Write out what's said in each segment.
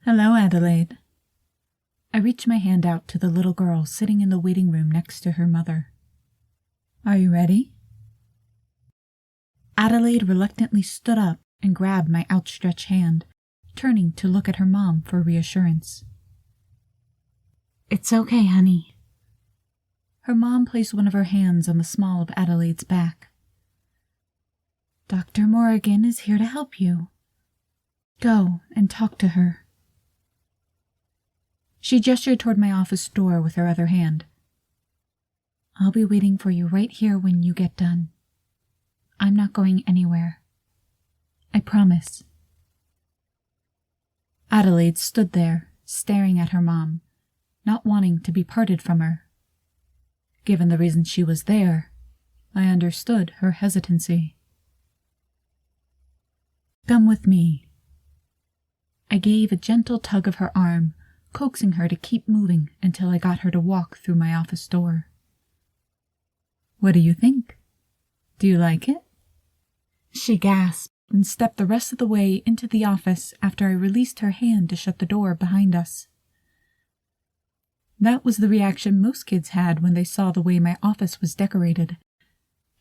Hello, Adelaide. I reached my hand out to the little girl sitting in the waiting room next to her mother. Are you ready? Adelaide reluctantly stood up and grabbed my outstretched hand, turning to look at her mom for reassurance. It's okay, honey. Her mom placed one of her hands on the small of Adelaide's back. Dr. Morrigan is here to help you. Go and talk to her. She gestured toward my office door with her other hand. I'll be waiting for you right here when you get done. I'm not going anywhere. I promise. Adelaide stood there, staring at her mom, not wanting to be parted from her. Given the reason she was there, I understood her hesitancy. Come with me. I gave a gentle tug of her arm, coaxing her to keep moving until I got her to walk through my office door. What do you think? Do you like it? She gasped and stepped the rest of the way into the office after I released her hand to shut the door behind us. That was the reaction most kids had when they saw the way my office was decorated.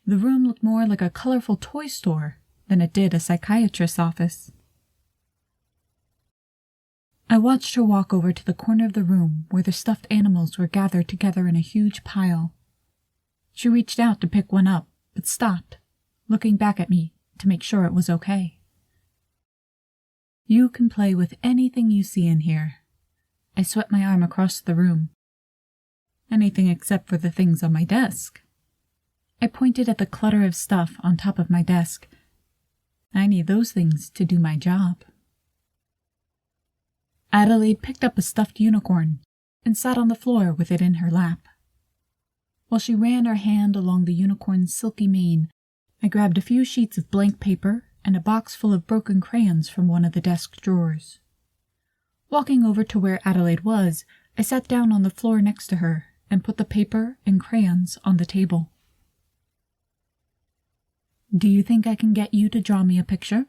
The room looked more like a colorful toy store than it did a psychiatrist's office. I watched her walk over to the corner of the room where the stuffed animals were gathered together in a huge pile. She reached out to pick one up, but stopped, looking back at me to make sure it was okay. You can play with anything you see in here. I swept my arm across the room. Anything except for the things on my desk. I pointed at the clutter of stuff on top of my desk. I need those things to do my job. Adelaide picked up a stuffed unicorn and sat on the floor with it in her lap. While she ran her hand along the unicorn's silky mane, I grabbed a few sheets of blank paper and a box full of broken crayons from one of the desk drawers. Walking over to where Adelaide was, I sat down on the floor next to her and put the paper and crayons on the table. Do you think I can get you to draw me a picture?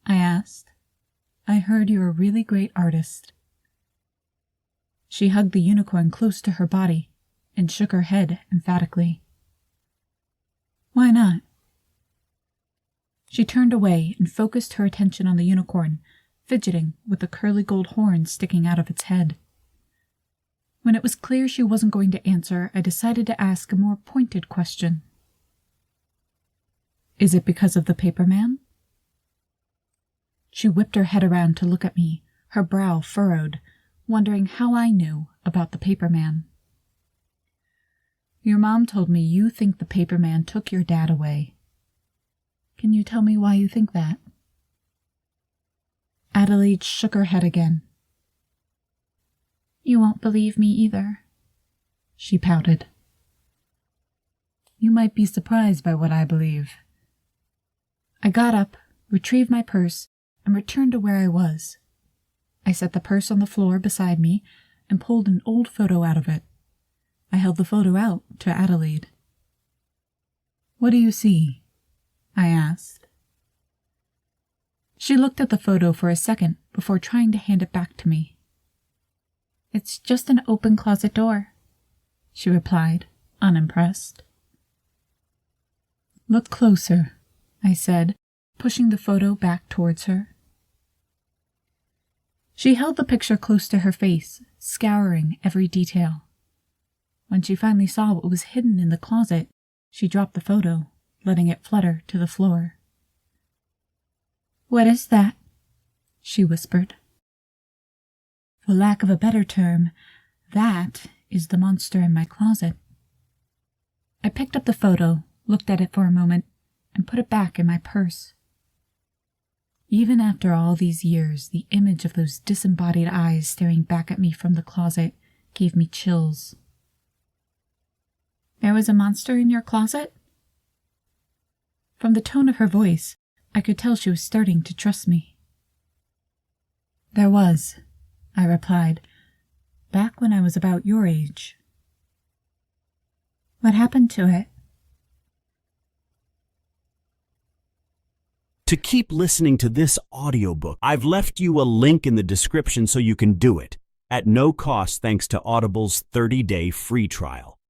I asked. I heard you're a really great artist. She hugged the unicorn close to her body and shook her head emphatically. Why not? She turned away and focused her attention on the unicorn, fidgeting with the curly gold horn sticking out of its head. When it was clear she wasn't going to answer, I decided to ask a more pointed question. Is it because of the paper man? She whipped her head around to look at me, her brow furrowed, wondering how I knew about the paper man. Your mom told me you think the paper man took your dad away. Can you tell me why you think that? Adelaide shook her head again. You won't believe me either, she pouted. You might be surprised by what I believe. I got up, retrieved my purse, and returned to where I was. I set the purse on the floor beside me and pulled an old photo out of it. I held the photo out to Adelaide. What do you see? I asked. She looked at the photo for a second before trying to hand it back to me. It's just an open closet door, she replied, unimpressed. Look closer, I said, pushing the photo back towards her. She held the picture close to her face, scouring every detail. When she finally saw what was hidden in the closet, she dropped the photo, letting it flutter to the floor. What is that? She whispered. For lack of a better term, that is the monster in my closet. I picked up the photo, looked at it for a moment, and put it back in my purse. Even after all these years, the image of those disembodied eyes staring back at me from the closet gave me chills. There was a monster in your closet? From the tone of her voice, I could tell she was starting to trust me. There was, I replied, back when I was about your age. What happened to it? to keep listening to this audiobook. I've left you a link in the description so you can do it, at no cost thanks to Audible's 30-day free trial.